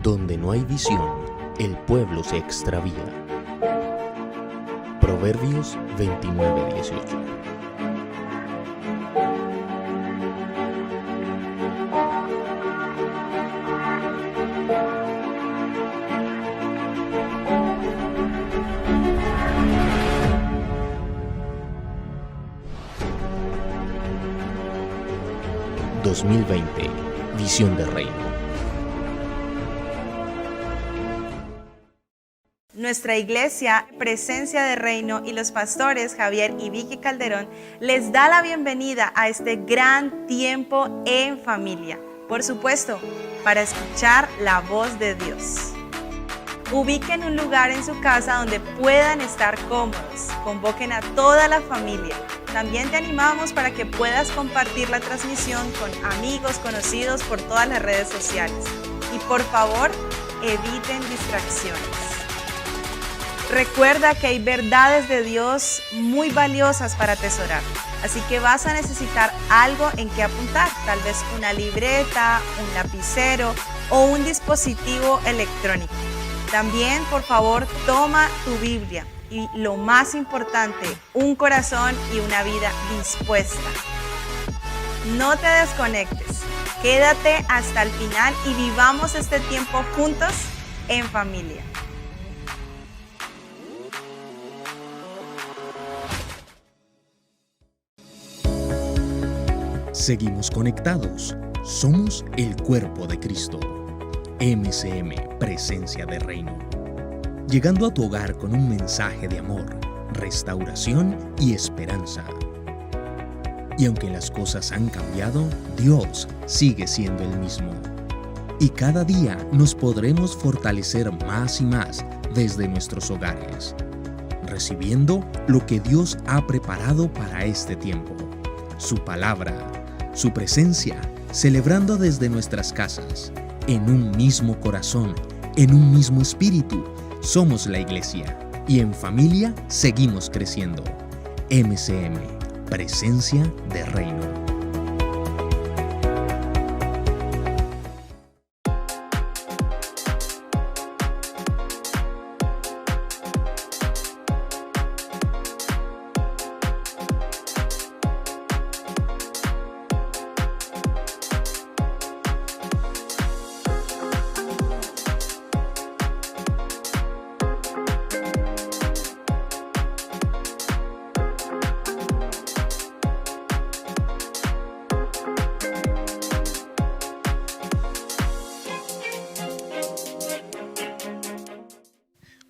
Donde no hay visión, el pueblo se extravía. Proverbios 29:18. ...2020... Visión de Reino. Nuestra iglesia, Presencia de Reino, y los pastores Javier y Vicky Calderón les da la bienvenida a este gran tiempo en familia. Por supuesto, para escuchar la voz de Dios. Ubiquen un lugar en su casa donde puedan estar cómodos. Convoquen a toda la familia. También te animamos para que puedas compartir la transmisión con amigos, conocidos por todas las redes sociales. Y por favor, eviten distracciones. Recuerda que hay verdades de Dios muy valiosas para atesorar. Así que vas a necesitar algo en que apuntar. Tal vez una libreta, un lapicero o un dispositivo electrónico. También, por favor, toma tu Biblia. Y lo más importante, un corazón y una vida dispuesta. No te desconectes, quédate hasta el final y vivamos este tiempo juntos en familia. Seguimos conectados, somos el cuerpo de Cristo. MCM, Presencia de Reino. Llegando a tu hogar con un mensaje de amor, restauración y esperanza. Y aunque las cosas han cambiado, Dios sigue siendo el mismo. Y cada día nos podremos fortalecer más y más desde nuestros hogares, recibiendo lo que Dios ha preparado para este tiempo, su palabra, su presencia, celebrando desde nuestras casas, en un mismo corazón, en un mismo espíritu. Somos la iglesia y en familia seguimos creciendo. MCM, Presencia de Reino.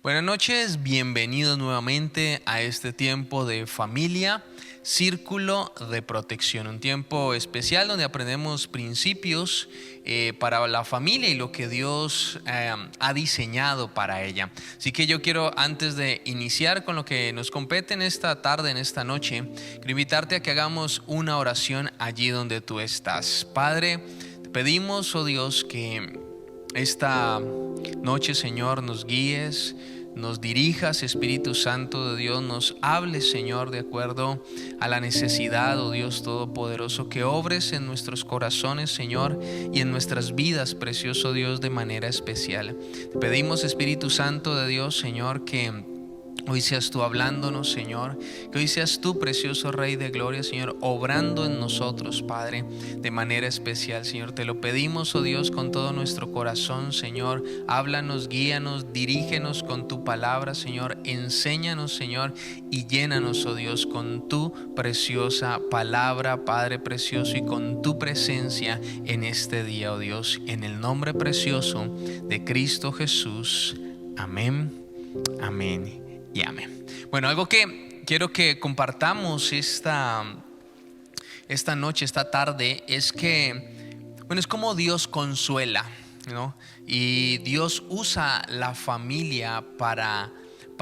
Buenas noches, bienvenidos nuevamente a este tiempo de familia, Círculo de Protección, un tiempo especial donde aprendemos principios para la familia y lo que Dios ha diseñado para ella. Así que yo quiero, antes de iniciar con lo que nos compete en esta tarde, en esta noche, quiero invitarte a que hagamos una oración allí donde tú estás. Padre, te pedimos, oh Dios, que esta noche, Señor, nos guíes, nos dirijas, Espíritu Santo de Dios, nos hables, Señor, de acuerdo a la necesidad, oh Dios Todopoderoso, que obres en nuestros corazones, Señor, y en nuestras vidas, precioso Dios, de manera especial. Te pedimos, Espíritu Santo de Dios, Señor, que hoy seas tú hablándonos, Señor, que hoy seas tú, precioso Rey de Gloria, Señor, obrando en nosotros, Padre, de manera especial, Señor. Te lo pedimos, oh Dios, con todo nuestro corazón, Señor. Háblanos, guíanos, dirígenos con tu palabra, Señor. Enséñanos, Señor, y llénanos, oh Dios, con tu preciosa palabra, Padre precioso, y con tu presencia en este día, oh Dios. En el nombre precioso de Cristo Jesús. Amén, amén y amén. Bueno, algo que quiero que compartamos esta noche, esta tarde, es que, bueno, es como Dios consuela, ¿no? Y Dios usa la familia para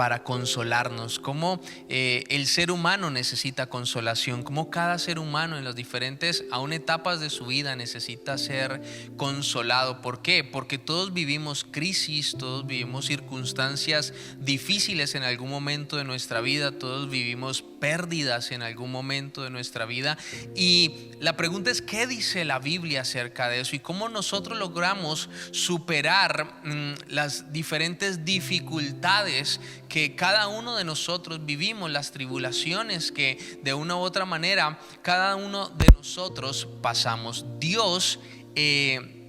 para consolarnos, cómo el ser humano necesita consolación, cómo cada ser humano en las diferentes aún etapas de su vida necesita ser consolado. ¿Por qué? Porque todos vivimos crisis, todos vivimos circunstancias difíciles en algún momento de nuestra vida, todos vivimos pérdidas en algún momento de nuestra vida, y la pregunta es: ¿qué dice la Biblia acerca de eso? Y cómo nosotros logramos superar las diferentes dificultades que cada uno de nosotros vivimos, las tribulaciones que de una u otra manera cada uno de nosotros pasamos. Dios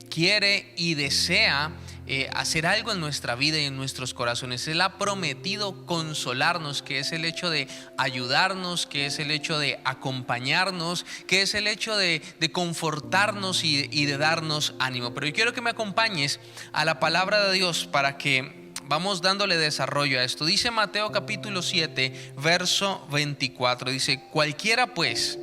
quiere y desea hacer algo en nuestra vida y en nuestros corazones. Él ha prometido consolarnos, que es el hecho de ayudarnos, que es el hecho de acompañarnos, que es el hecho de confortarnos y de darnos ánimo. Pero yo quiero que me acompañes a la palabra de Dios para que vamos dándole desarrollo a esto. Dice Mateo capítulo 7, verso 24. Dice: cualquiera pues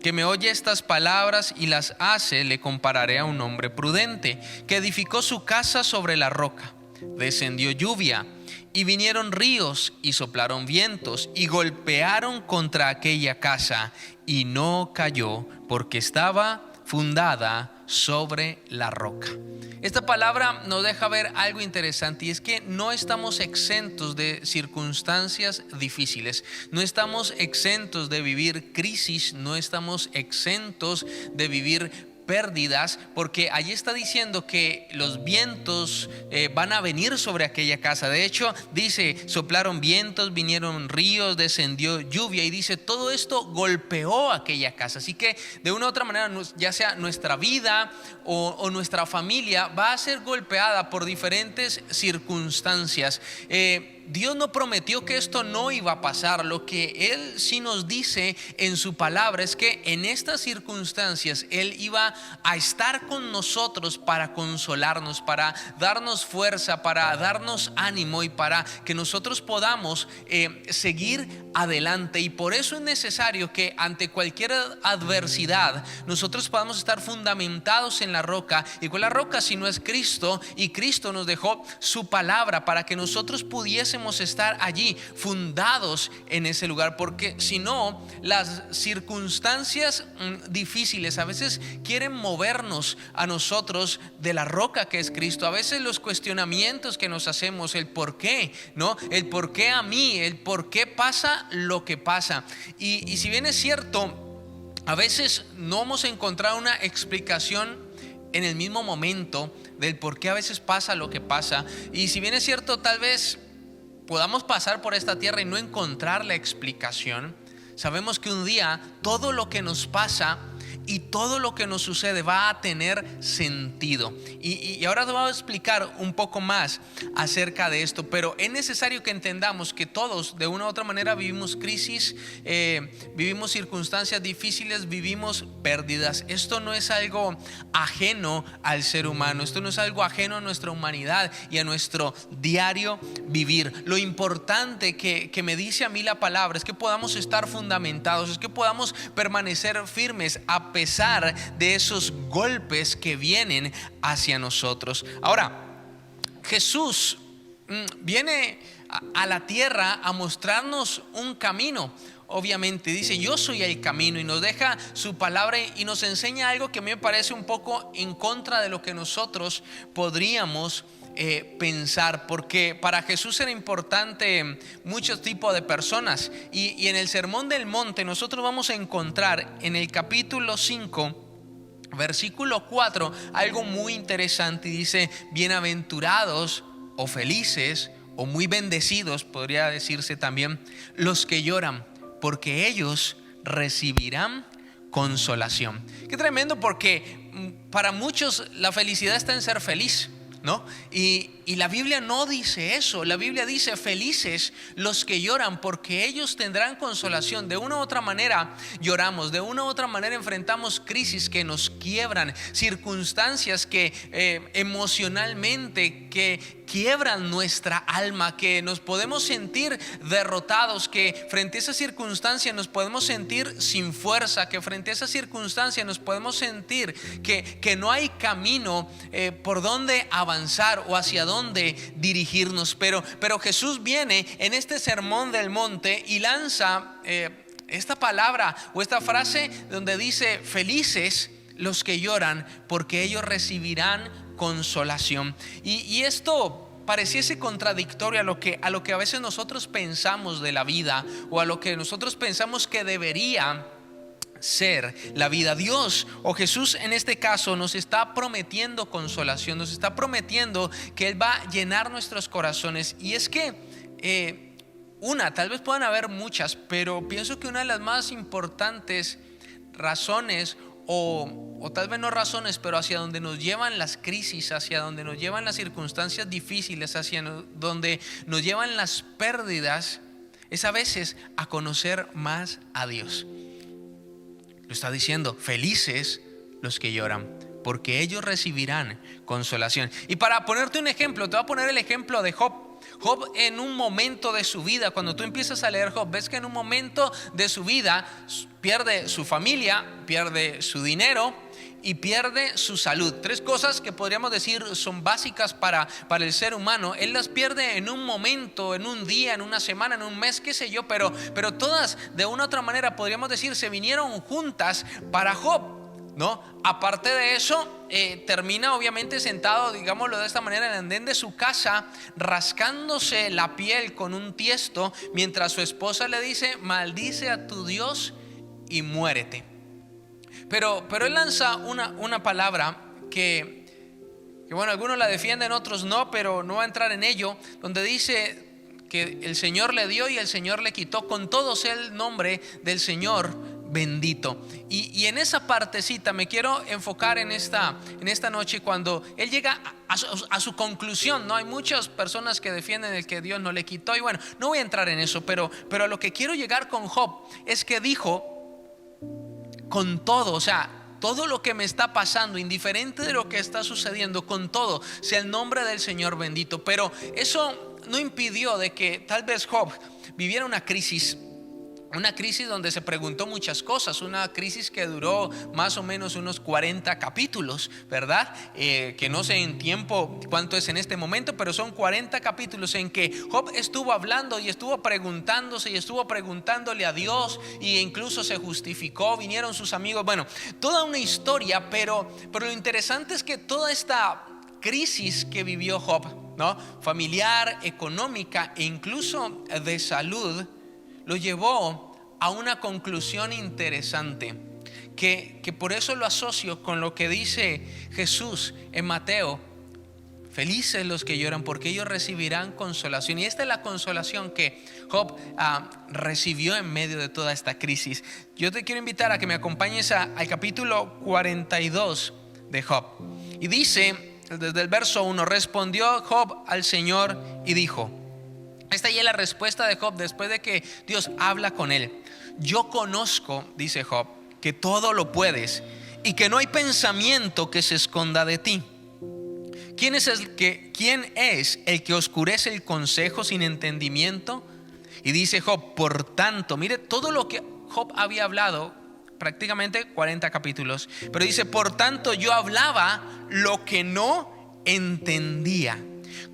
que me oye estas palabras y las hace, le compararé a un hombre prudente que edificó su casa sobre la roca. Descendió lluvia y vinieron ríos y soplaron vientos y golpearon contra aquella casa, y no cayó porque estaba fundada sobre la roca. Esta palabra nos deja ver algo interesante, y es que no estamos exentos de circunstancias difíciles, no estamos exentos de vivir crisis, no estamos exentos de vivir pérdidas, porque allí está diciendo que los vientos van a venir sobre aquella casa. De hecho dice: soplaron vientos, vinieron ríos, descendió lluvia, y dice todo esto golpeó aquella casa. Así que de una u otra manera, ya sea nuestra vida o nuestra familia va a ser golpeada por diferentes circunstancias. Dios no prometió que esto no iba a pasar. Lo que Él sí nos dice en su palabra es que en estas circunstancias Él iba a estar con nosotros para consolarnos, para darnos fuerza, para darnos ánimo y para que nosotros podamos seguir adelante. Y por eso es necesario que ante cualquier adversidad nosotros podamos estar fundamentados en la roca. ¿Y cuál es la roca si no es Cristo? Y Cristo nos dejó su palabra para que nosotros pudiésemos estar allí fundados en ese lugar, porque si no, las circunstancias difíciles a veces quieren movernos a nosotros de la roca que es Cristo. A veces los cuestionamientos que nos hacemos, el por qué, ¿no? El por qué a mí, el por qué pasa lo que pasa. Y si bien es cierto, a veces no hemos encontrado una explicación en el mismo momento del por qué a veces pasa lo que pasa, y si bien es cierto, tal vez podamos pasar por esta tierra y no encontrar la explicación, sabemos que un día todo lo que nos pasa y todo lo que nos sucede va a tener sentido. Y ahora te voy a explicar un poco más acerca de esto, pero es necesario que entendamos que todos de una u otra manera vivimos crisis, vivimos circunstancias difíciles, vivimos pérdidas. Esto no es algo ajeno al ser humano, esto no es algo ajeno a nuestra humanidad y a nuestro diario vivir. Lo importante que me dice a mí la palabra es que podamos estar fundamentados, es que podamos permanecer firmes a pesar de esos golpes que vienen hacia nosotros. Ahora, Jesús viene a la tierra a mostrarnos un camino. Obviamente dice: yo soy el camino, y nos deja su palabra y nos enseña algo que a mí me parece un poco en contra de lo que nosotros podríamos pensar, porque para Jesús era importante muchos tipos de personas, y en el Sermón del Monte nosotros vamos a encontrar en el capítulo 5 versículo 4 algo muy interesante, y dice: bienaventurados o felices o muy bendecidos, podría decirse también, los que lloran, porque ellos recibirán consolación. Qué tremendo, porque para muchos la felicidad está en ser feliz, ¿no? Y la Biblia no dice eso. La Biblia dice: felices los que lloran, porque ellos tendrán consolación. De una u otra manera lloramos, de una u otra manera enfrentamos crisis que nos quiebran, circunstancias que emocionalmente que quiebran nuestra alma, que nos podemos sentir derrotados, que frente a esa circunstancia nos podemos sentir sin fuerza, que frente a esa circunstancia nos podemos sentir que no hay camino por donde avanzar o hacia dónde dirigirnos. Pero Jesús viene en este sermón del monte y lanza esta palabra o esta frase donde dice: felices los que lloran, porque ellos recibirán consolación. Y esto pareciese contradictorio a lo que a veces nosotros pensamos de la vida, o a lo que nosotros pensamos que debería ser la vida. Dios o Jesús en este caso nos está prometiendo consolación, nos está prometiendo que Él va a llenar nuestros corazones. Y es que tal vez puedan haber muchas, pero pienso que una de las más importantes razones, o tal vez no razones, pero hacia donde nos llevan las crisis, hacia donde nos llevan las circunstancias difíciles, hacia donde nos llevan las pérdidas, es a veces a conocer más a Dios. Lo está diciendo: felices los que lloran, porque ellos recibirán consolación. Y para ponerte un ejemplo, te voy a poner el ejemplo de Job. Job, en un momento de su vida, cuando tú empiezas a leer Job, ves que en un momento de su vida pierde su familia, pierde su dinero y pierde su salud. Tres cosas que podríamos decir son básicas para el ser humano. Él las pierde en un momento, en un día, en una semana, en un mes, qué sé yo, pero todas de una u otra manera podríamos decir se vinieron juntas para Job, ¿no? Aparte de eso, termina obviamente sentado, digámoslo de esta manera, en el andén de su casa, rascándose la piel con un tiesto, mientras su esposa le dice: maldice a tu Dios y muérete. Pero él lanza una palabra que bueno, algunos la defienden, otros no, pero no va a entrar en ello, donde dice que el Señor le dio y el Señor le quitó, con todo sea el nombre del Señor bendito. Y en esa partecita me quiero enfocar en esta noche, cuando él llega a su conclusión, ¿no? Hay muchas personas que defienden el que Dios no le quitó, y bueno, no voy a entrar en eso, pero a lo que quiero llegar con Job es que dijo: con todo, o sea, todo lo que me está pasando, indiferente de lo que está sucediendo, con todo sea el nombre del Señor bendito. Pero eso no impidió de que tal vez Job viviera una crisis donde se preguntó muchas cosas, una crisis que duró más o menos unos 40 capítulos, ¿verdad? Que no sé en tiempo cuánto es en este momento, pero son 40 capítulos en que Job estuvo hablando y estuvo preguntándose y estuvo preguntándole a Dios, e incluso se justificó, vinieron sus amigos, bueno, toda una historia. Pero lo interesante es que toda esta crisis que vivió Job, ¿no? Familiar, económica e incluso de salud, lo llevó a una conclusión interesante, que por eso lo asocio con lo que dice Jesús en Mateo: felices los que lloran, porque ellos recibirán consolación. Y esta es la consolación que Job recibió en medio de toda esta crisis. Yo te quiero invitar a que me acompañes al capítulo 42 de Job. Y dice desde el verso 1: respondió Job al Señor y dijo. Esta ya es la respuesta de Job después de que Dios habla con él. Yo conozco, dice Job, que todo lo puedes y que no hay pensamiento que se esconda de ti. ¿Quién es el que oscurece el consejo sin entendimiento? Y dice Job: por tanto, mire todo lo que Job había hablado, prácticamente 40 capítulos, pero dice: por tanto yo hablaba lo que no entendía,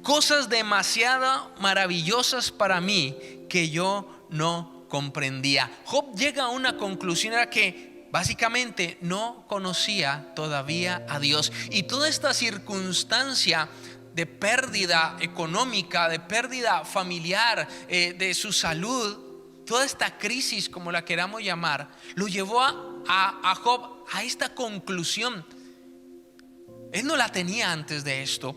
cosas demasiado maravillosas para mí que yo no comprendía. Job llega a una conclusión, era que básicamente no conocía todavía a Dios, y toda esta circunstancia de pérdida económica, de pérdida familiar, de su salud, toda esta crisis, como la queramos llamar, lo llevó a Job a esta conclusión. Él no la tenía antes de esto,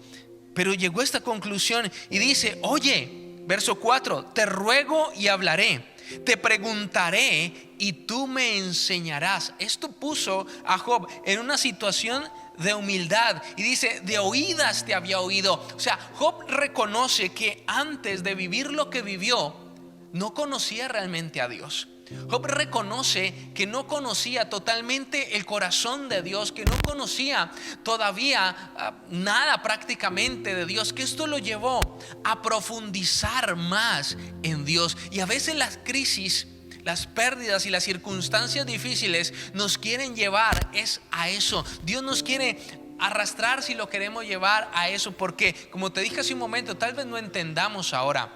pero llegó a esta conclusión y dice: oye, verso 4, te ruego y hablaré, te preguntaré y tú me enseñarás. Esto puso a Job en una situación de humildad, y dice: de oídas te había oído. O sea, Job reconoce que antes de vivir lo que vivió, no conocía realmente a Dios. Job reconoce que no conocía totalmente el corazón de Dios, que no conocía todavía nada prácticamente de Dios, que esto lo llevó a profundizar más en Dios. Y a veces las crisis, las pérdidas y las circunstancias difíciles nos quieren llevar a eso. Dios nos quiere arrastrar si lo queremos llevar a eso, porque como te dije hace un momento, tal vez no entendamos ahora.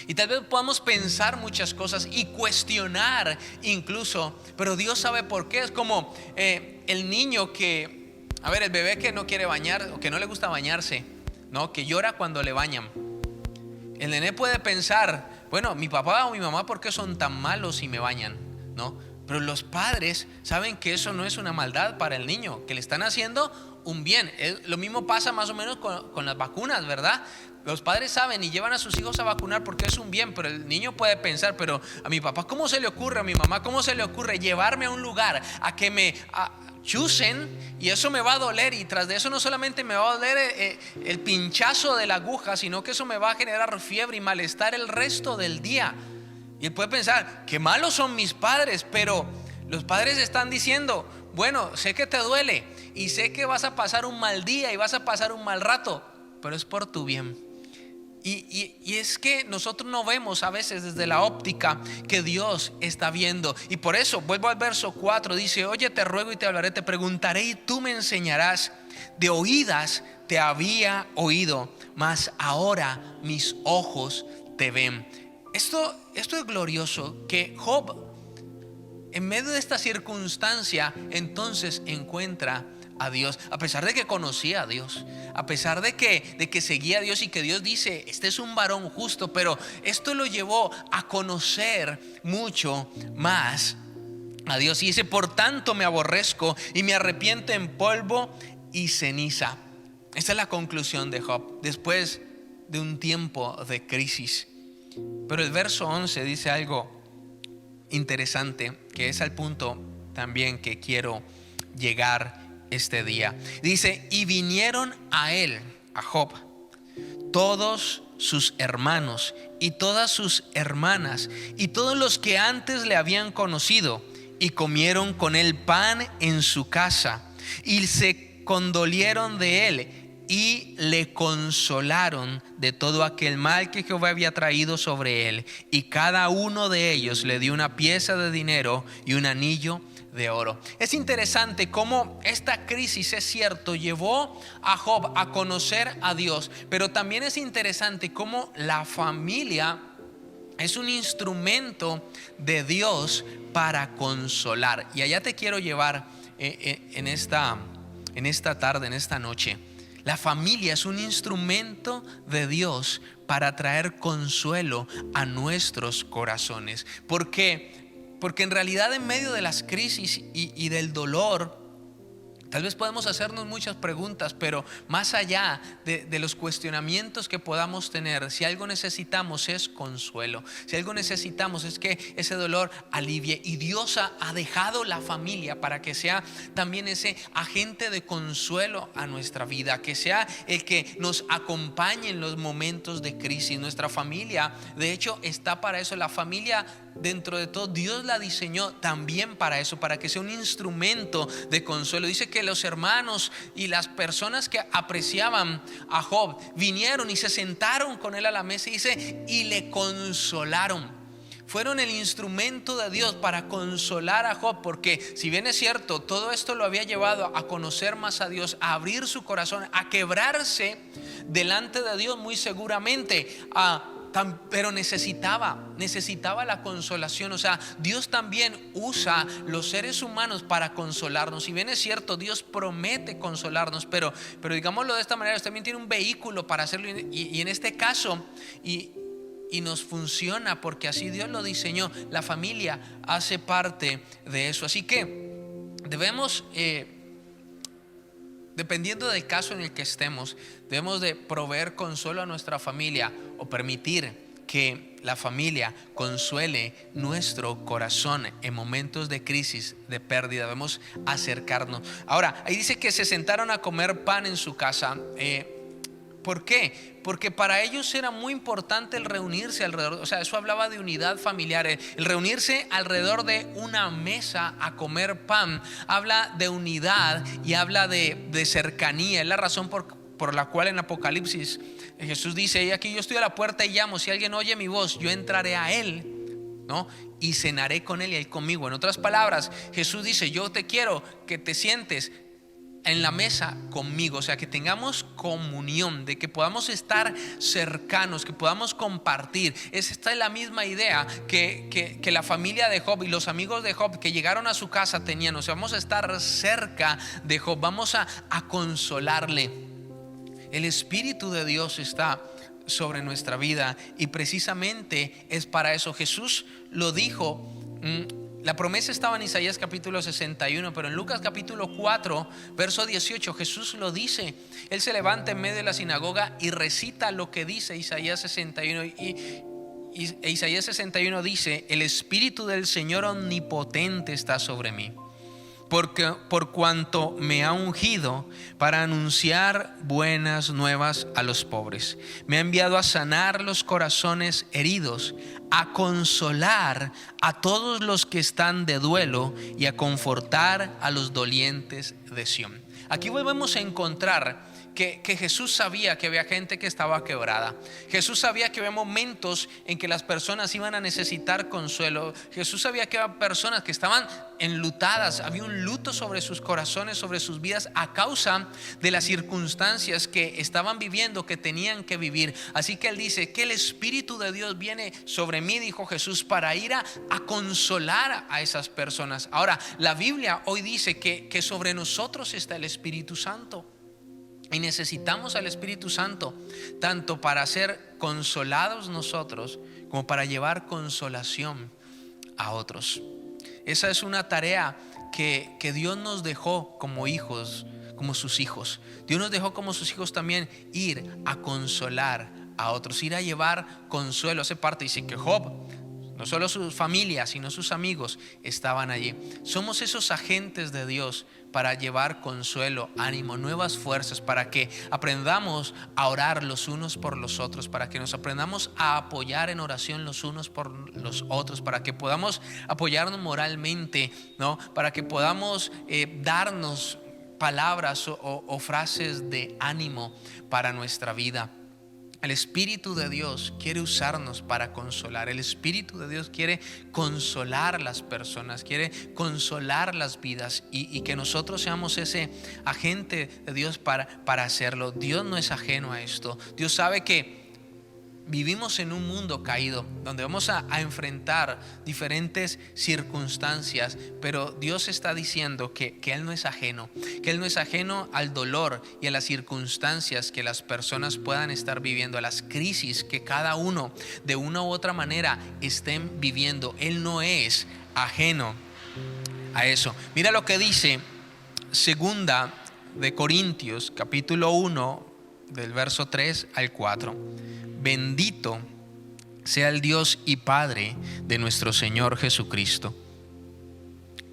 Y tal vez podamos pensar muchas cosas y cuestionar incluso, pero Dios sabe por qué. Es como el niño el bebé que no quiere bañar o que no le gusta bañarse, ¿no? Que llora cuando le bañan. El nené puede pensar, bueno, mi papá o mi mamá, ¿por qué son tan malos si me bañan? ¿No? Pero los padres saben que eso no es una maldad para el niño, que le están haciendo un bien. Lo mismo pasa más o menos con las vacunas, ¿verdad? Los padres saben y llevan a sus hijos a vacunar porque es un bien, pero el niño puede pensar, pero a mi papá, ¿cómo se le ocurre? A mi mamá, ¿cómo se le ocurre llevarme a un lugar a que me chusen? Y eso me va a doler, y tras de eso no solamente me va a doler el pinchazo de la aguja, sino que eso me va a generar fiebre y malestar el resto del día. Y él puede pensar, qué malos son mis padres, pero los padres están diciendo, bueno, sé que te duele y sé que vas a pasar un mal día y vas a pasar un mal rato, pero es por tu bien. Y es que nosotros no vemos a veces desde la óptica que Dios está viendo. Y por eso vuelvo al verso 4, dice, oye, te ruego y te hablaré, te preguntaré y tú me enseñarás. De oídas te había oído, mas ahora mis ojos te ven. Esto es glorioso, que Job, en medio de esta circunstancia, entonces encuentra a Dios, a pesar de que conocía a Dios, a pesar de que seguía a Dios y que Dios dice, este es un varón justo, pero esto lo llevó a conocer mucho más a Dios. Y dice, por tanto me aborrezco y me arrepiento en polvo y ceniza. Esta es la conclusión de Job después de un tiempo de crisis. Pero el verso 11 dice algo interesante, que es al punto también que quiero llegar este día. Dice, y vinieron a él, a Job, todos sus hermanos y todas sus hermanas y todos los que antes le habían conocido, y comieron con él pan en su casa, y se condolieron de él y le consolaron de todo aquel mal que Jehová había traído sobre él, y cada uno de ellos le dio una pieza de dinero y un anillo de oro. Es interesante cómo esta crisis, es cierto, llevó a Job a conocer a Dios, pero también es interesante cómo la familia es un instrumento de Dios para consolar. Y allá te quiero llevar en esta tarde, en esta noche. La familia es un instrumento de Dios para traer consuelo a nuestros corazones. Porque en realidad en medio de las crisis y del dolor, tal vez podemos hacernos muchas preguntas, pero más allá de los cuestionamientos que podamos tener, si algo necesitamos es consuelo. Si algo necesitamos es que ese dolor alivie. Y Dios ha dejado la familia para que sea también ese agente de consuelo a nuestra vida, que sea el que nos acompañe en los momentos de crisis. Nuestra familia, de hecho, está para eso. La familia, dentro de todo, Dios la diseñó también para eso, para que sea un instrumento de consuelo. Dice que los hermanos y las personas que apreciaban a Job vinieron y se sentaron con él a la mesa, y dice, y le consolaron. Fueron el instrumento de Dios para consolar a Job, porque si bien es cierto, todo esto lo había llevado a conocer más a Dios, a abrir su corazón, a quebrarse delante de Dios muy seguramente, pero necesitaba la consolación. O sea, Dios también usa los seres humanos para consolarnos. Si bien es cierto, Dios promete consolarnos, pero digámoslo de esta manera, Dios también tiene un vehículo para hacerlo, y en este caso y nos funciona porque así Dios lo diseñó. La familia hace parte de eso. Así que debemos, dependiendo del caso en el que estemos, debemos de proveer consuelo a nuestra familia o permitir que la familia consuele nuestro corazón en momentos de crisis, de pérdida. Debemos acercarnos. Ahora, ahí dice que se sentaron a comer pan en su casa. ¿Por qué? Porque para ellos era muy importante el reunirse alrededor, o sea, eso hablaba de unidad familiar, el reunirse alrededor de una mesa a comer pan, habla de unidad y habla de cercanía. Es la razón por la cual en Apocalipsis Jesús dice: aquí yo estoy a la puerta y llamo, si alguien oye mi voz, yo entraré a él, ¿no? Y cenaré con él y él conmigo. En otras palabras, Jesús dice: yo te quiero que te sientes en la mesa conmigo, o sea, que tengamos comunión, de que podamos estar cercanos, que podamos compartir. Esta es la misma idea que la familia de Job y los amigos de Job que llegaron a su casa tenían. O sea, vamos a estar cerca de Job, vamos a consolarle. El Espíritu de Dios está sobre nuestra vida y precisamente es para eso. Jesús lo dijo. La promesa estaba en Isaías capítulo 61, pero en Lucas capítulo 4, verso 18, Jesús lo dice. Él se levanta en medio de la sinagoga y recita lo que dice Isaías 61. Y Isaías 61 dice: el Espíritu del Señor omnipotente está sobre mí, porque por cuanto me ha ungido para anunciar buenas nuevas a los pobres. Me ha enviado a sanar los corazones heridos, a consolar a todos los que están de duelo y a confortar a los dolientes de Sión. Aquí volvemos a encontrar que Jesús sabía que había gente que estaba quebrada. Jesús sabía que había momentos en que las personas iban a necesitar consuelo. Jesús sabía que había personas que estaban enlutadas. Había un luto sobre sus corazones, sobre sus vidas, a causa de las circunstancias que estaban viviendo, que tenían que vivir. Así que Él dice que el Espíritu de Dios viene sobre mí, dijo Jesús, para ir a consolar a esas personas. Ahora, la Biblia hoy dice que sobre nosotros está el Espíritu Santo. Y necesitamos al Espíritu Santo tanto para ser consolados nosotros como para llevar consolación a otros. Esa es una tarea que Dios nos dejó como hijos, como sus hijos. Dios nos dejó como sus hijos también ir a consolar a otros, ir a llevar consuelo. Hace parte, dice que Job, no solo su familia, sino sus amigos estaban allí. Somos esos agentes de Dios para llevar consuelo, ánimo, nuevas fuerzas, para que aprendamos a orar los unos por los otros, para que nos aprendamos a apoyar en oración los unos por los otros, para que podamos apoyarnos moralmente, ¿no? Para que podamos darnos palabras o frases de ánimo para nuestra vida. El Espíritu de Dios quiere usarnos para consolar. El Espíritu de Dios quiere consolar las personas, quiere consolar las vidas y que nosotros seamos ese agente de Dios para hacerlo. Dios no es ajeno a esto. Dios sabe que vivimos en un mundo caído donde vamos a enfrentar diferentes circunstancias, pero Dios está diciendo que Él no es ajeno, que Él no es ajeno al dolor y a las circunstancias que las personas puedan estar viviendo, a las crisis que cada uno de una u otra manera estén viviendo. Él no es ajeno a eso. Mira lo que dice Segunda de Corintios capítulo 1 del verso 3 al 4. Bendito sea el Dios y Padre de nuestro Señor Jesucristo,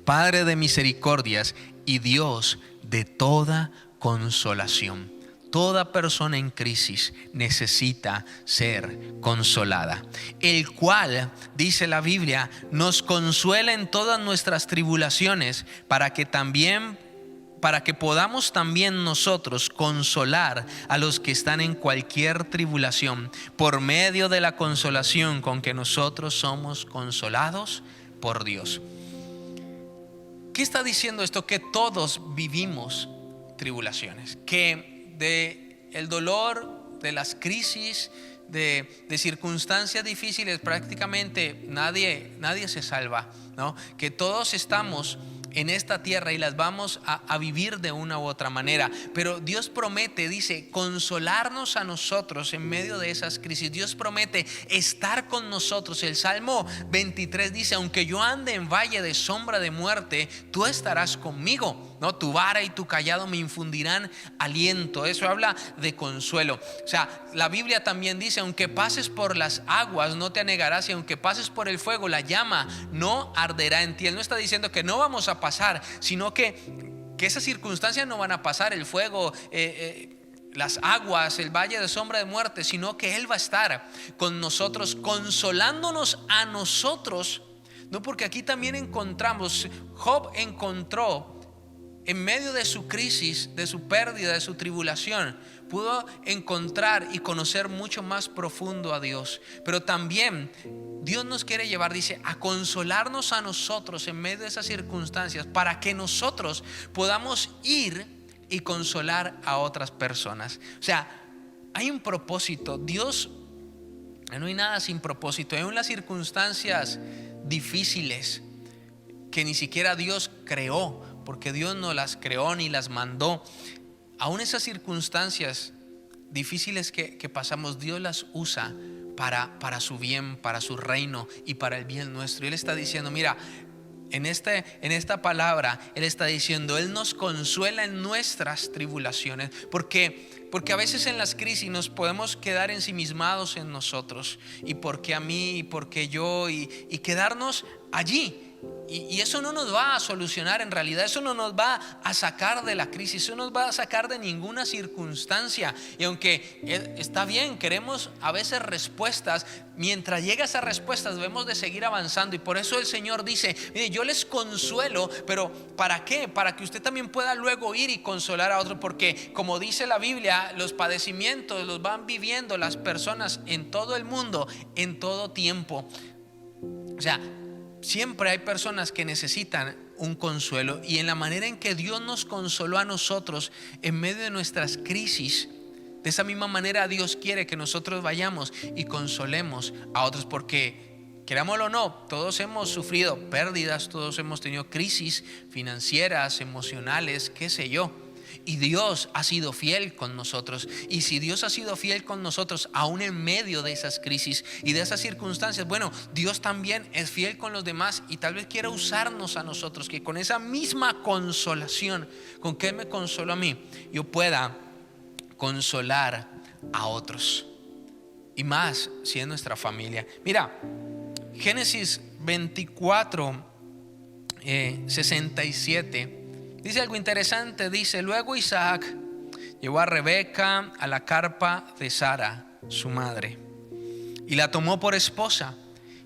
Padre de misericordias y Dios de toda consolación. Toda persona en crisis necesita ser consolada, el cual, dice la Biblia, nos consuela en todas nuestras tribulaciones, para que podamos también nosotros consolar a los que están en cualquier tribulación, por medio de la consolación con que nosotros somos consolados por Dios. ¿Qué está diciendo esto? Que todos vivimos tribulaciones, que de el dolor, de las crisis, de circunstancias difíciles, prácticamente nadie se salva, ¿no? Que todos estamos en esta tierra y las vamos a vivir de una u otra manera, pero Dios promete, dice, consolarnos a nosotros en medio de esas crisis. Dios promete estar con nosotros. El Salmo 23 dice: aunque yo ande en valle de sombra de muerte, tú estarás conmigo, ¿no? Tu vara y tu callado me infundirán aliento. Eso habla de consuelo. O sea, la Biblia también dice: aunque pases por las aguas, no te anegarás, y aunque pases por el fuego, la llama no arderá en ti. Él no está diciendo que no vamos a pasar, sino que esas circunstancias no van a pasar. El fuego, las aguas, el valle de sombra de muerte, sino que Él va a estar con nosotros, consolándonos a nosotros. No, porque aquí también encontramos, Job encontró en medio de su crisis, de su pérdida, de su tribulación, pudo encontrar y conocer mucho más profundo a Dios. Pero también Dios nos quiere llevar, dice, a consolarnos a nosotros en medio de esas circunstancias, para que nosotros podamos ir y consolar a otras personas. O sea, hay un propósito. Dios, no hay nada sin propósito. Hay unas circunstancias difíciles que ni siquiera Dios creó, porque Dios no las creó ni las mandó. Aún esas circunstancias difíciles que pasamos, Dios las usa para su bien, para su reino y para el bien nuestro. Y Él está diciendo, mira, en esta palabra Él está diciendo, Él nos consuela en nuestras tribulaciones, porque a veces en las crisis nos podemos quedar ensimismados en nosotros, y porque a mí, y porque yo, y quedarnos allí. Y eso no nos va a solucionar en realidad. Eso no nos va a sacar de la crisis. Eso no nos va a sacar de ninguna circunstancia. Y aunque está bien, queremos a veces respuestas, mientras llega esas respuestas debemos de seguir avanzando. Y por eso el Señor dice, mire, yo les consuelo, pero ¿para qué? Para que usted también pueda luego ir y consolar a otros. Porque como dice la Biblia, los padecimientos los van viviendo las personas en todo el mundo, en todo tiempo. O sea, siempre hay personas que necesitan un consuelo, y en la manera en que Dios nos consoló a nosotros en medio de nuestras crisis, de esa misma manera Dios quiere que nosotros vayamos y consolemos a otros, porque querámoslo o no, todos hemos sufrido pérdidas, todos hemos tenido crisis financieras, emocionales, qué sé yo. Y Dios ha sido fiel con nosotros. Y si Dios ha sido fiel con nosotros aún en medio de esas crisis y de esas circunstancias, bueno, Dios también es fiel con los demás, y tal vez quiera usarnos a nosotros, que con esa misma consolación con que Él me consoló a mí, yo pueda consolar a otros. Y más si es nuestra familia. Mira, Génesis 24, 67 dice algo interesante. Dice, luego Isaac llevó a Rebeca a la carpa de Sara, su madre, y la tomó por esposa.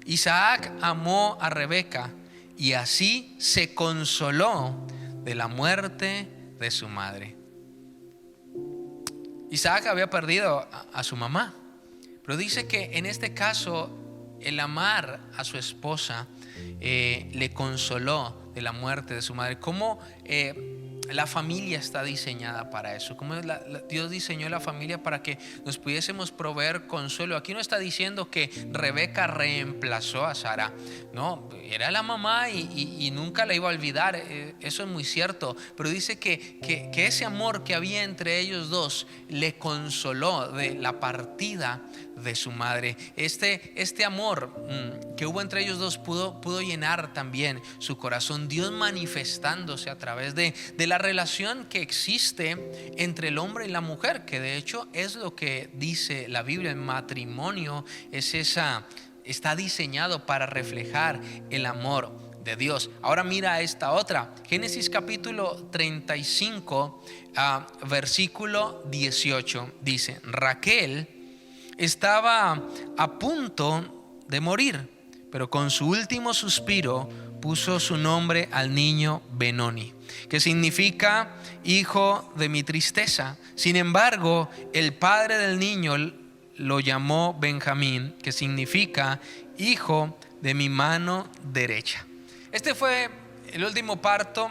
Isaac amó a Rebeca, y así se consoló de la muerte de su madre. Isaac había perdido a su mamá, pero dice que en este caso el amar a su esposa le consoló de la muerte de su madre. Cómo la familia está diseñada para eso. Cómo Dios diseñó la familia para que nos pudiésemos proveer consuelo. Aquí no está diciendo que Rebeca reemplazó a Sara. No, era la mamá y nunca la iba a olvidar. Eso es muy cierto. Pero dice que ese amor que había entre ellos dos le consoló de la partida de su madre. Este amor que hubo entre ellos dos pudo llenar también su corazón. Dios manifestándose a través de la relación que existe entre el hombre y la mujer, que de hecho es lo que dice la Biblia. El matrimonio está diseñado para reflejar el amor de Dios. Ahora mira esta otra, Génesis capítulo 35, versículo 18, dice, Raquel estaba a punto de morir, pero con su último suspiro puso su nombre al niño Benoni, que significa hijo de mi tristeza. Sin embargo, el padre del niño lo llamó Benjamín, que significa hijo de mi mano derecha. Este fue el último parto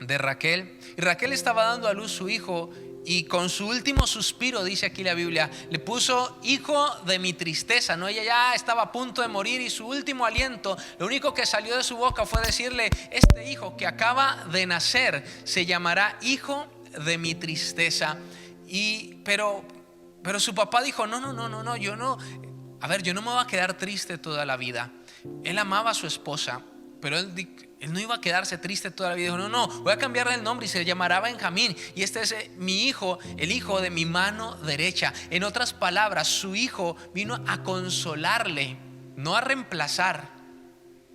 de Raquel, y Raquel estaba dando a luz su hijo, y con su último suspiro, dice aquí la Biblia, le puso hijo de mi tristeza. No, ella ya estaba a punto de morir, y su último aliento, lo único que salió de su boca fue decirle, este hijo que acaba de nacer se llamará hijo de mi tristeza. Pero su papá dijo, no, yo no me voy a quedar triste toda la vida. Él amaba a su esposa, pero él no iba a quedarse triste toda la vida. Dijo, no, voy a cambiarle el nombre y se llamará Benjamín, y este es mi hijo, el hijo de mi mano derecha. En otras palabras, su hijo vino a consolarle, no a reemplazar.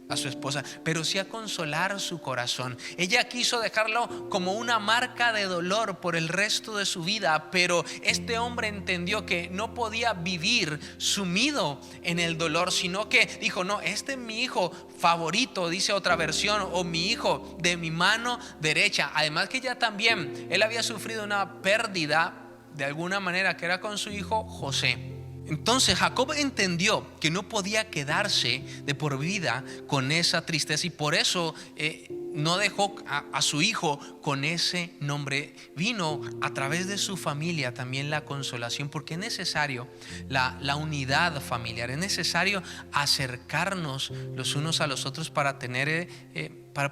a su esposa, pero sí a consolar su corazón. Ella quiso dejarlo como una marca de dolor por el resto de su vida, pero este hombre entendió que no podía vivir sumido en el dolor, sino que dijo: no, este es mi hijo favorito, dice otra versión, o mi hijo de mi mano derecha. Además que ya también él había sufrido una pérdida de alguna manera, que era con su hijo José. Entonces Jacob entendió que no podía quedarse de por vida con esa tristeza, y por eso no dejó a su hijo con ese nombre. Vino a través de su familia también la consolación, porque es necesario la unidad familiar, es necesario acercarnos los unos a los otros para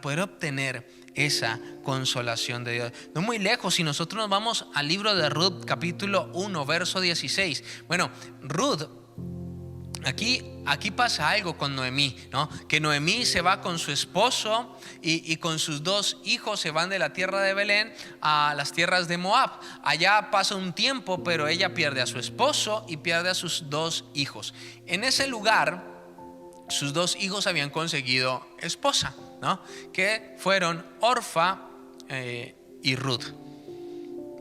poder obtener esa consolación de Dios. No muy lejos, si nosotros nos vamos al libro de Ruth, capítulo 1, verso 16. Bueno, Ruth, aquí pasa algo con Noemí, ¿no? Que Noemí se va con su esposo y con sus 2 hijos, se van de la tierra de Belén a las tierras de Moab. Allá pasa un tiempo, pero ella pierde a su esposo y pierde a sus 2 hijos. En ese lugar, sus 2 hijos habían conseguido esposa, ¿no? Que fueron Orfa y Ruth,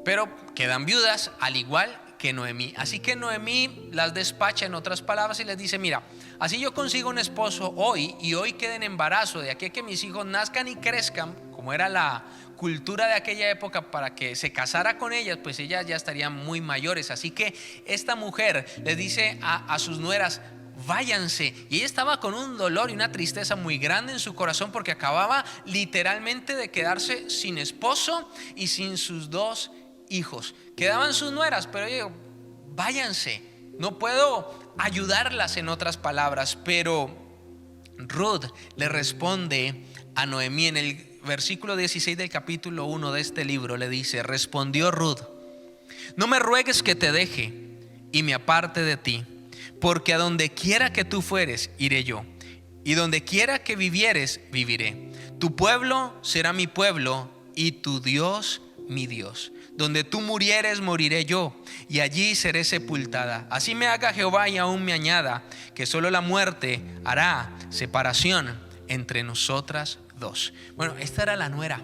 pero quedan viudas al igual que Noemí. Así que Noemí las despacha, en otras palabras, y les dice: mira, así yo consigo un esposo hoy y hoy queden en embarazo, de aquí a que mis hijos nazcan y crezcan, como era la cultura de aquella época, para que se casara con ellas, pues ellas ya estarían muy mayores. Así que esta mujer les dice a sus nueras: váyanse. Y ella estaba con un dolor y una tristeza muy grande en su corazón, porque acababa literalmente de quedarse sin esposo y sin sus 2 hijos. Quedaban sus nueras, pero ella dijo: váyanse, no puedo ayudarlas, en otras palabras. Pero Ruth le responde a Noemí en el versículo 16 del capítulo 1 de este libro. Le dice: respondió Ruth: no me ruegues que te deje y me aparte de ti, porque a donde quiera que tú fueres, iré yo, y donde quiera que vivieres, viviré. Tu pueblo será mi pueblo y tu Dios mi Dios. Donde tú murieres, moriré yo, y allí seré sepultada. Así me haga Jehová y aún me añada, que solo la muerte hará separación entre nosotras 2. Bueno, esta era la nuera,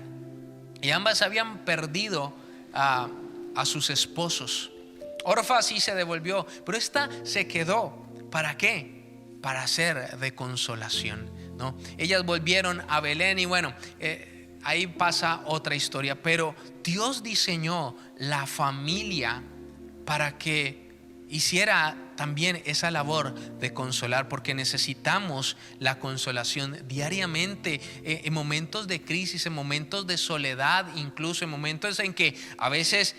y ambas habían perdido a sus esposos. Orfa sí se devolvió, pero esta se quedó. ¿Para qué? Para ser de consolación, ¿no? Ellas volvieron a Belén y bueno, ahí pasa otra historia. Pero Dios diseñó la familia para que hiciera también esa labor de consolar, porque necesitamos la consolación diariamente, en momentos de crisis, en momentos de soledad, incluso en momentos en que a veces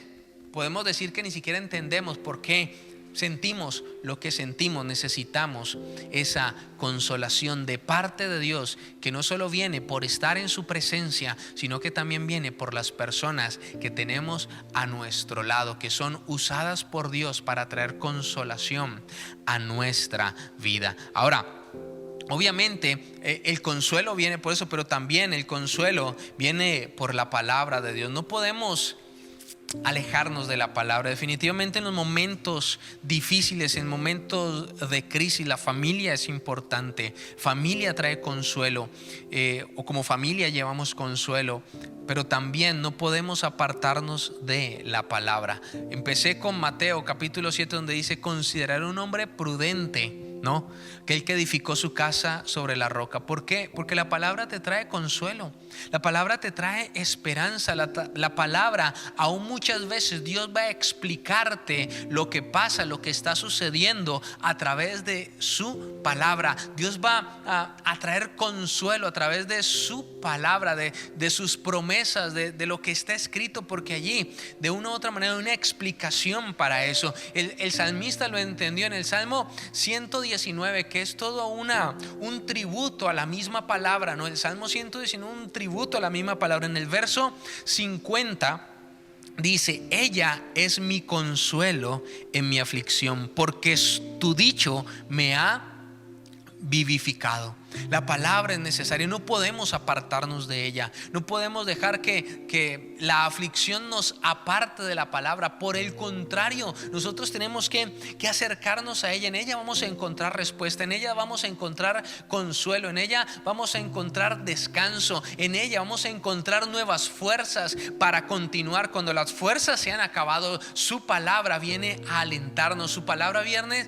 podemos decir que ni siquiera entendemos por qué sentimos lo que sentimos. Necesitamos esa consolación de parte de Dios, que no solo viene por estar en su presencia, sino que también viene por las personas que tenemos a nuestro lado, que son usadas por Dios para traer consolación a nuestra vida. Ahora, obviamente el consuelo viene por eso, pero también el consuelo viene por la palabra de Dios. No podemos alejarnos de la palabra. Definitivamente en los momentos difíciles, en momentos de crisis, la familia es importante. Familia trae consuelo, o como familia llevamos consuelo, pero también no podemos apartarnos de la palabra. Empecé con Mateo capítulo 7, donde dice: considerar un hombre prudente, ¿no? Que el que edificó su casa sobre la roca. ¿Por qué? Porque la palabra te trae consuelo, la palabra te trae esperanza, la palabra, aún muchas veces Dios va a explicarte lo que pasa, lo que está sucediendo a través de su palabra. Dios va a traer consuelo a través de su palabra, de sus promesas, de lo que está escrito, porque allí de una u otra manera hay una explicación para eso. El salmista lo entendió en el Salmo 119, que es todo un tributo a la misma palabra, ¿no? El Salmo 119, un tributo a la misma palabra. En el verso 50 dice: ella es mi consuelo en mi aflicción, porque tu dicho me ha vivificado. La palabra es necesaria, no podemos apartarnos de ella, no podemos dejar que la aflicción nos aparte de la palabra. Por el contrario, nosotros tenemos que acercarnos a ella. En ella vamos a encontrar respuesta, en ella vamos a encontrar consuelo, en ella vamos a encontrar descanso, en ella vamos a encontrar nuevas fuerzas para continuar. Cuando las fuerzas se han acabado, su palabra viene a alentarnos, su palabra viene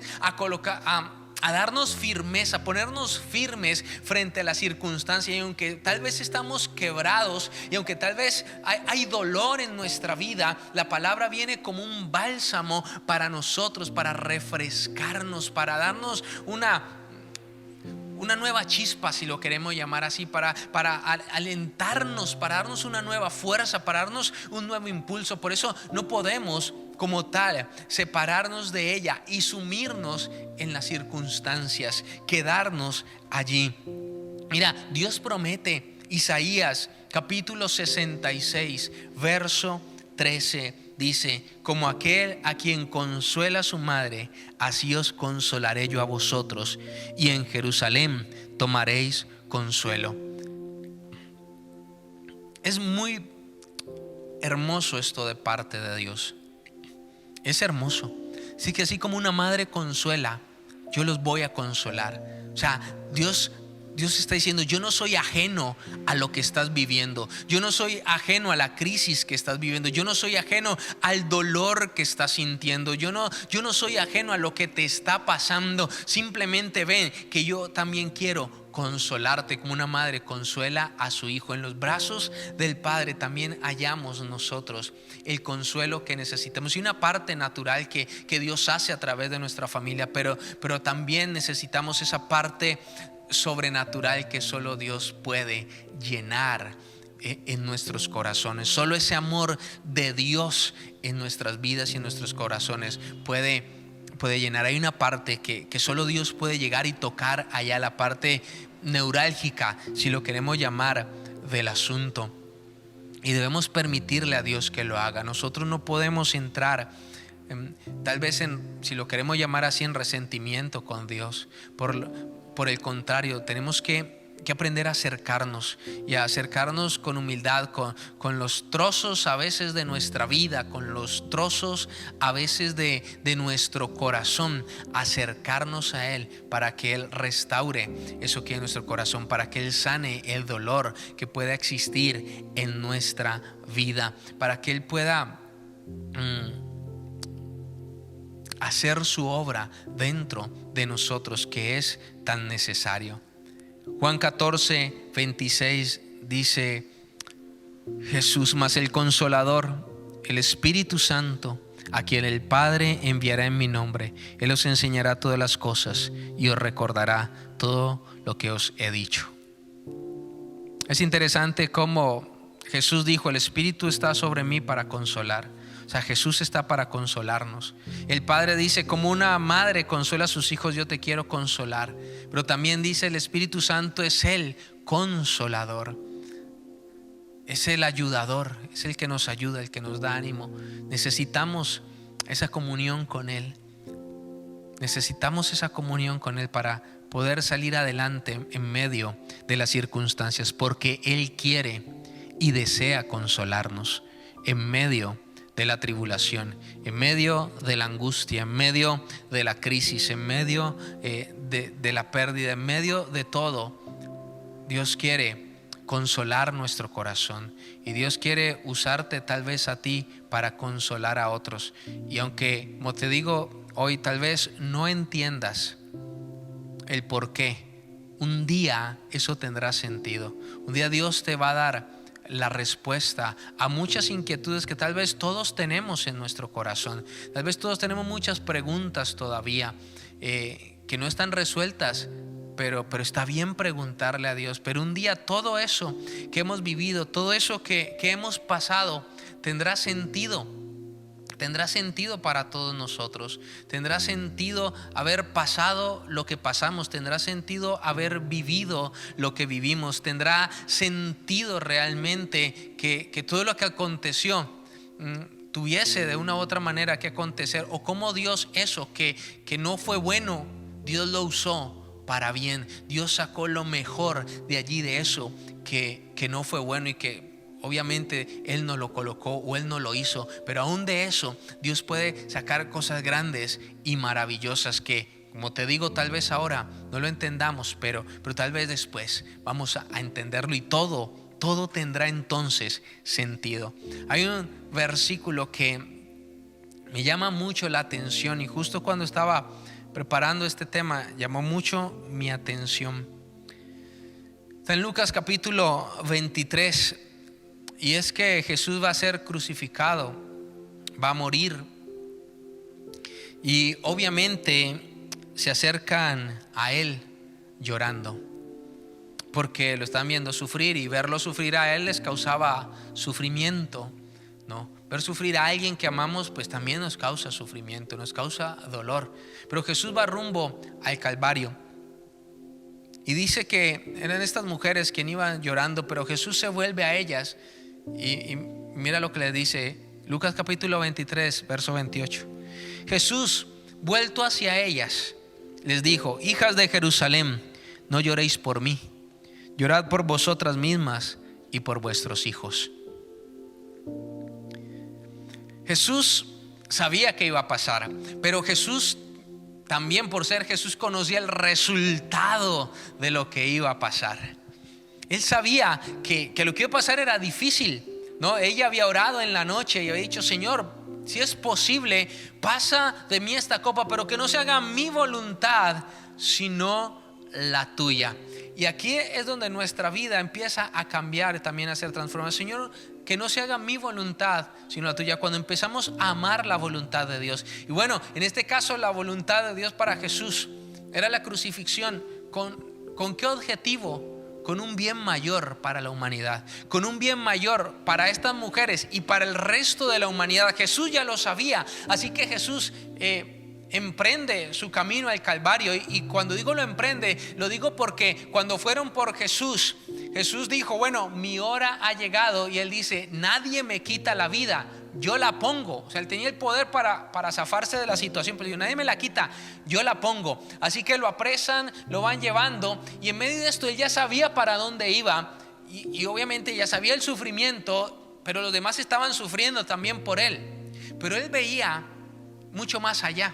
a darnos firmeza, ponernos firmes frente a la circunstancia. Y aunque tal vez estamos quebrados y aunque tal vez hay dolor en nuestra vida, la palabra viene como un bálsamo para nosotros, para refrescarnos, para darnos una nueva chispa, si lo queremos llamar así, para alentarnos, para darnos una nueva fuerza, para darnos un nuevo impulso. Por eso no podemos como tal separarnos de ella y sumirnos en las circunstancias, quedarnos allí. Mira, Dios promete, Isaías capítulo 66 verso 13 dice: como aquel a quien consuela su madre, así os consolaré yo a vosotros, y en Jerusalén tomaréis consuelo. Es muy hermoso esto de parte de Dios. Es hermoso. Así que así como una madre consuela, yo los voy a consolar. O sea, Dios está diciendo: yo no soy ajeno a lo que estás viviendo, yo no soy ajeno a la crisis que estás viviendo, yo no soy ajeno al dolor que estás sintiendo, yo no soy ajeno a lo que te está pasando. Simplemente ven que yo también quiero consolarte como una madre consuela a su hijo. En los brazos del Padre también hallamos nosotros el consuelo que necesitamos, y una parte natural que Dios hace a través de nuestra familia, pero también necesitamos esa parte sobrenatural que solo Dios puede llenar en nuestros corazones. Solo ese amor de Dios en nuestras vidas y en nuestros corazones puede llenar. Hay una parte que solo Dios puede llegar y tocar allá, la parte neurálgica, si lo queremos llamar, del asunto, y debemos permitirle a Dios que lo haga. Nosotros no podemos entrar tal vez si lo queremos llamar así, en resentimiento con Dios. Por el contrario, tenemos que aprender a acercarnos, y a acercarnos con humildad, con los trozos a veces de nuestra vida, con los trozos a veces de nuestro corazón, acercarnos a Él para que Él restaure eso que hay en nuestro corazón, para que Él sane el dolor que pueda existir en nuestra vida, para que Él pueda hacer su obra dentro de nosotros, que es tan necesario. Juan 14, 26 dice Jesús: mas el Consolador, el Espíritu Santo, a quien el Padre enviará en mi nombre, Él os enseñará todas las cosas y os recordará todo lo que os he dicho. Es interesante cómo Jesús dijo: el Espíritu está sobre mí para consolar. O sea, Jesús está para consolarnos. El Padre dice: como una madre consuela a sus hijos, yo te quiero consolar. Pero también dice: el Espíritu Santo es el consolador, es el ayudador, es el que nos ayuda, el que nos da ánimo. Necesitamos esa comunión con Él. Necesitamos esa comunión con Él para poder salir adelante en medio de las circunstancias, porque Él quiere y desea consolarnos en medio de la tribulación, en medio de la angustia, en medio de la crisis, en medio de la pérdida, en medio de todo. Dios quiere consolar nuestro corazón, y Dios quiere usarte tal vez a ti para consolar a otros. Y aunque, como te digo hoy, tal vez no entiendas el por qué, un día eso tendrá sentido. Un día Dios te va a dar la respuesta a muchas inquietudes que tal vez todos tenemos en nuestro corazón. Tal vez todos tenemos muchas preguntas todavía que no están resueltas, pero está bien preguntarle a Dios. Pero un día todo eso que hemos vivido, todo eso que hemos pasado, tendrá sentido. Tendrá sentido para todos nosotros. Tendrá sentido haber pasado lo que pasamos. Tendrá sentido haber vivido lo que vivimos. Tendrá sentido realmente que todo lo que aconteció tuviese de una u otra manera que acontecer, o cómo Dios, eso que no fue bueno, Dios lo usó para bien. Dios sacó lo mejor de allí, de eso que no fue bueno y que obviamente Él no lo colocó o Él no lo hizo, pero aún de eso Dios puede sacar cosas grandes y maravillosas que, como te digo, tal vez ahora no lo entendamos, pero tal vez después vamos a entenderlo y todo tendrá entonces sentido. Hay un versículo que me llama mucho la atención y justo cuando estaba preparando este tema llamó mucho mi atención. Está en Lucas capítulo 23 y es que Jesús va a ser crucificado, va a morir y obviamente se acercan a Él llorando porque lo están viendo sufrir y verlo sufrir a Él les causaba sufrimiento, ¿no? Ver sufrir a alguien que amamos pues también nos causa sufrimiento, nos causa dolor. Pero Jesús va rumbo al Calvario y dice que eran estas mujeres quien iban llorando, pero Jesús se vuelve a ellas y mira lo que le dice Lucas capítulo 23 verso 28. Jesús, vuelto hacia ellas, les dijo: hijas de Jerusalén, no lloréis por mí, llorad por vosotras mismas y por vuestros hijos. Jesús sabía que iba a pasar, pero Jesús también, por ser Jesús, conocía el resultado de lo que iba a pasar. Él sabía que lo que iba a pasar era difícil, ¿no? Ella había orado en la noche y había dicho: Señor, si es posible, pasa de mí esta copa, pero que no se haga mi voluntad, sino la tuya. Y aquí es donde nuestra vida empieza a cambiar, también a ser transformada. Señor, que no se haga mi voluntad, sino la tuya. Cuando empezamos a amar la voluntad de Dios. Y bueno, en este caso la voluntad de Dios para Jesús era la crucifixión. ¿Con qué objetivo? Con un bien mayor para la humanidad, con un bien mayor para estas mujeres y para el resto de la humanidad. Jesús ya lo sabía, así que Jesús emprende su camino al Calvario. Y cuando digo lo emprende, lo digo porque cuando fueron por Jesús, Jesús dijo: bueno, mi hora ha llegado. Y Él dice: nadie me quita la vida, yo la pongo. O sea, Él tenía el poder para zafarse de la situación, pero dijo: nadie me la quita, yo la pongo. Así que lo apresan, lo van llevando, y en medio de esto Él ya sabía para dónde iba, y obviamente ya sabía el sufrimiento, pero los demás estaban sufriendo también por Él. Pero Él veía mucho más allá.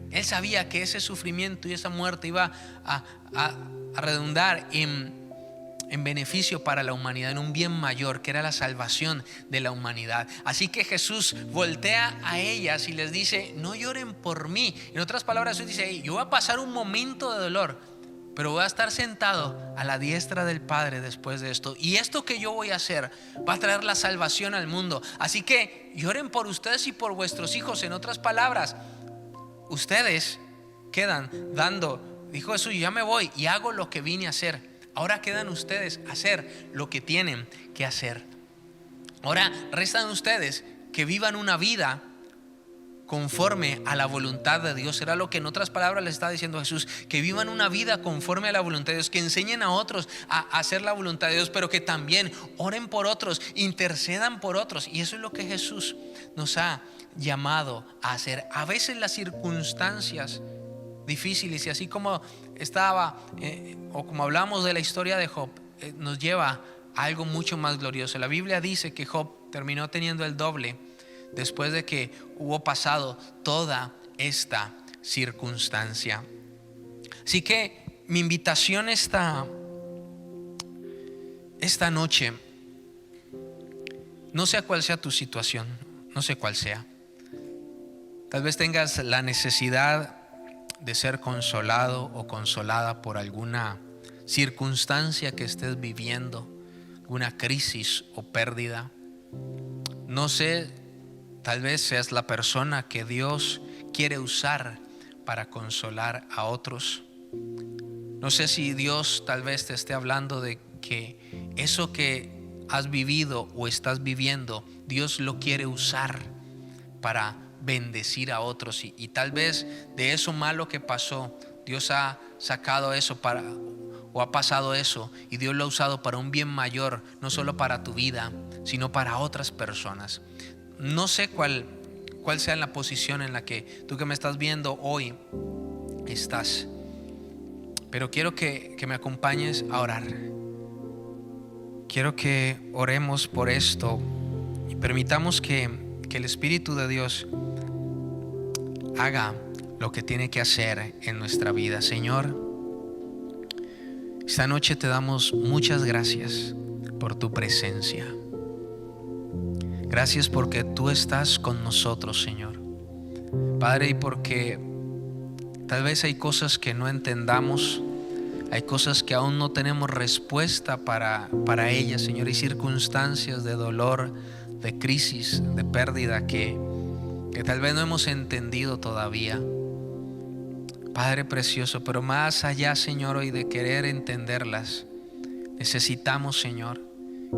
Él sabía que ese sufrimiento y esa muerte iba a redundar en beneficio para la humanidad, en un bien mayor, que era la salvación de la humanidad. Así que Jesús voltea a ellas y les dice: no lloren por mí. En otras palabras, Jesús dice: yo voy a pasar un momento de dolor, pero voy a estar sentado a la diestra del Padre después de esto. Y esto que yo voy a hacer va a traer la salvación al mundo. Así que lloren por ustedes y por vuestros hijos. En otras palabras, ustedes quedan dando, dijo Jesús: yo ya me voy y hago lo que vine a hacer. Ahora quedan ustedes a hacer lo que tienen que hacer. Ahora restan ustedes que vivan una vida conforme a la voluntad de Dios. Era lo que en otras palabras les está diciendo Jesús: que vivan una vida conforme a la voluntad de Dios, que enseñen a otros a hacer la voluntad de Dios, pero que también oren por otros, intercedan por otros. Y eso es lo que Jesús nos ha llamado a hacer. A veces las circunstancias difíciles, y así como estaba o como hablamos de la historia de Job, nos lleva a algo mucho más glorioso. La Biblia dice que Job terminó teniendo el doble después de que hubo pasado toda esta circunstancia. Así que mi invitación esta noche, no sé cuál sea tu situación, no sé cuál sea. Tal vez tengas la necesidad de ser consolado o consolada por alguna circunstancia que estés viviendo, alguna crisis o pérdida. No sé, tal vez seas la persona que Dios quiere usar para consolar a otros. No sé si Dios tal vez te esté hablando de que eso que has vivido o estás viviendo, Dios lo quiere usar para bendecir a otros, y tal vez de eso malo que pasó, Dios ha sacado eso o ha pasado eso, y Dios lo ha usado para un bien mayor, no solo para tu vida, sino para otras personas. No sé cuál sea la posición en la que tú que me estás viendo hoy estás, pero quiero que me acompañes a orar. Quiero que oremos por esto y permitamos que el Espíritu de Dios haga lo que tiene que hacer en nuestra vida. Señor, esta noche te damos muchas gracias por tu presencia. Gracias porque tú estás con nosotros, Señor. Padre, y porque tal vez hay cosas que no entendamos, hay cosas que aún no tenemos respuesta para ellas, Señor. Hay circunstancias de dolor, de crisis, de pérdida que tal vez no hemos entendido todavía. Padre precioso, pero más allá, Señor, hoy de querer entenderlas, necesitamos, Señor,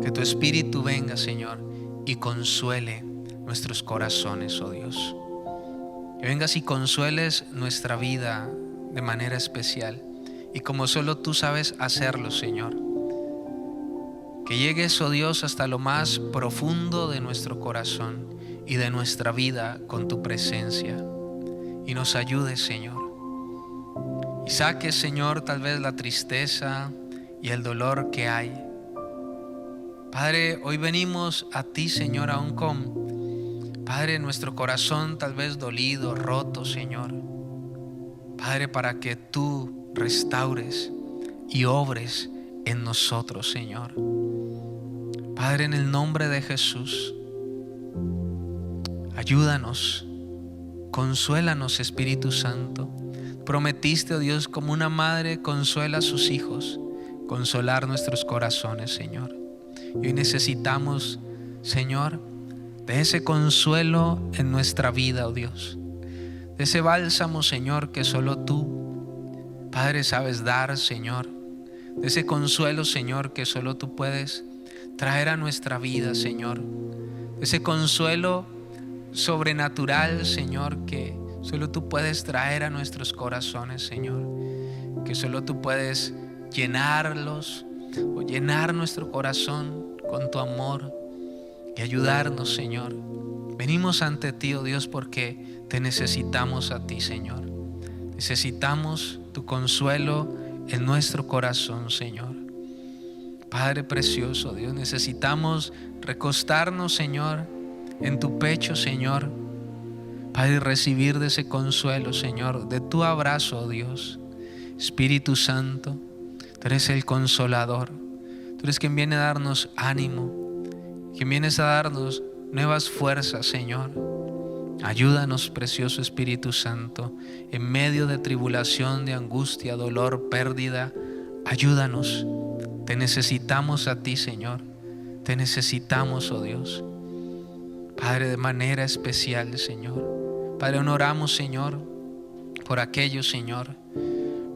que tu Espíritu venga, Señor, y consuele nuestros corazones, oh Dios. Que vengas y consueles nuestra vida de manera especial y como solo tú sabes hacerlo, Señor. Que llegues, oh Dios, hasta lo más profundo de nuestro corazón y de nuestra vida con tu presencia y nos ayudes, Señor. Y saques, Señor, tal vez la tristeza y el dolor que hay. Padre, hoy venimos a ti, Señor, aún con, Padre, nuestro corazón tal vez dolido, roto, Señor. Padre, para que tú restaures y obres en nosotros, Señor. Padre, en el nombre de Jesús, ayúdanos, consuélanos, Espíritu Santo. Prometiste, oh Dios, como una madre consuela a sus hijos, consolar nuestros corazones, Señor. Y hoy necesitamos, Señor, de ese consuelo en nuestra vida, oh Dios. De ese bálsamo, Señor, que solo tú, Padre, sabes dar, Señor. De ese consuelo, Señor, que solo tú puedes traer a nuestra vida, Señor. De ese consuelo sobrenatural, Señor, que solo tú puedes traer a nuestros corazones, Señor. Que solo tú puedes llenarlos o llenar nuestro corazón con tu amor y ayudarnos, Señor. Venimos ante ti, oh Dios, porque te necesitamos a ti, Señor. Necesitamos tu consuelo en nuestro corazón, Señor. Padre precioso, Dios, necesitamos recostarnos, Señor, en tu pecho, Señor. Padre, recibir de ese consuelo, Señor, de tu abrazo, oh Dios. Espíritu Santo, tú eres el consolador. Tú eres quien viene a darnos ánimo, quien vienes a darnos nuevas fuerzas, Señor. Ayúdanos, precioso Espíritu Santo, en medio de tribulación, de angustia, dolor, pérdida. Ayúdanos. Te necesitamos a ti, Señor. Te necesitamos, oh Dios. Padre, de manera especial, Señor. Padre, oramos, Señor, por aquellos, Señor,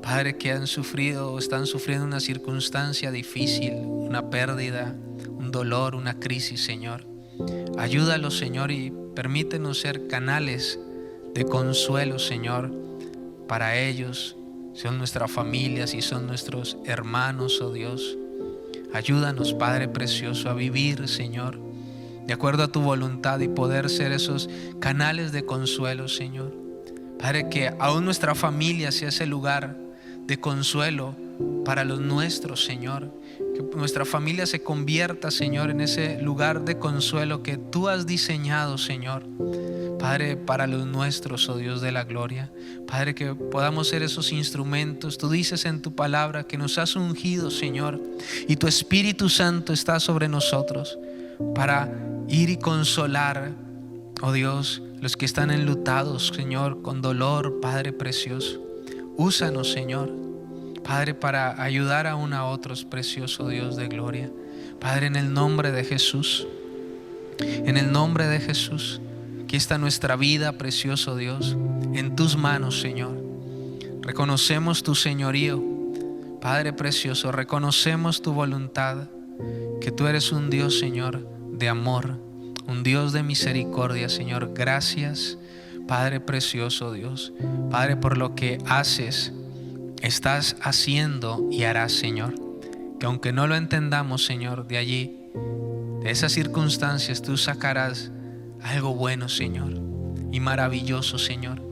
Padre, que han sufrido o están sufriendo una circunstancia difícil, una pérdida, un dolor, una crisis, Señor. Ayúdalos, Señor, y permítenos ser canales de consuelo, Señor, para ellos. Son nuestra familia, si son nuestros hermanos, oh Dios. Ayúdanos, Padre precioso, a vivir, Señor, de acuerdo a tu voluntad y poder ser esos canales de consuelo, Señor. Padre, que aún nuestra familia sea ese lugar de consuelo para los nuestros, Señor. Que nuestra familia se convierta, Señor, en ese lugar de consuelo que tú has diseñado, Señor. Padre, para los nuestros, oh Dios de la gloria. Padre, que podamos ser esos instrumentos. Tú dices en tu palabra que nos has ungido, Señor, y tu Espíritu Santo está sobre nosotros para ir y consolar, oh Dios, los que están enlutados, Señor, con dolor, Padre precioso. Úsanos, Señor, Padre, para ayudar aún a otros, precioso Dios de gloria. Padre, en el nombre de Jesús, en el nombre de Jesús, aquí está nuestra vida, precioso Dios, en tus manos, Señor. Reconocemos tu señorío, Padre precioso, reconocemos tu voluntad, que tú eres un Dios, Señor, de amor, un Dios de misericordia, Señor. Gracias, Padre precioso Dios, Padre, por lo que haces, estás haciendo y harás, Señor. Que aunque no lo entendamos, Señor, de allí, de esas circunstancias, tú sacarás algo bueno, Señor, y maravilloso, Señor,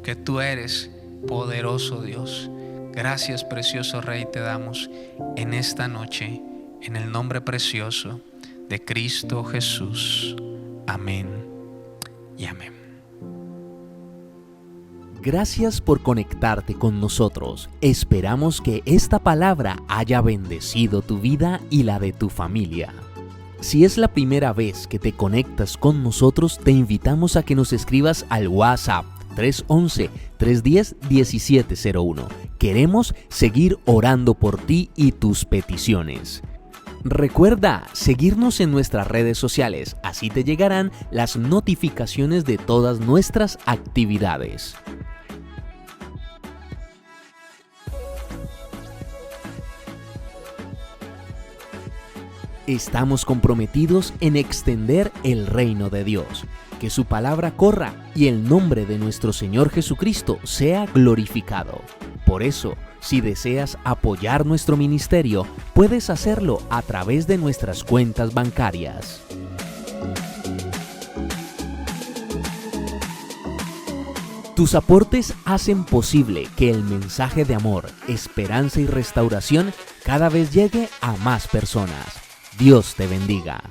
que tú eres poderoso, Dios. Gracias, precioso Rey, te damos en esta noche, en el nombre precioso de Cristo Jesús. Amén y amén. Gracias por conectarte con nosotros. Esperamos que esta palabra haya bendecido tu vida y la de tu familia. Si es la primera vez que te conectas con nosotros, te invitamos a que nos escribas al WhatsApp 311-310-1701. Queremos seguir orando por ti y tus peticiones. Recuerda seguirnos en nuestras redes sociales, así te llegarán las notificaciones de todas nuestras actividades. Estamos comprometidos en extender el reino de Dios, que su palabra corra y el nombre de nuestro Señor Jesucristo sea glorificado. Por eso, si deseas apoyar nuestro ministerio, puedes hacerlo a través de nuestras cuentas bancarias. Tus aportes hacen posible que el mensaje de amor, esperanza y restauración cada vez llegue a más personas. Dios te bendiga.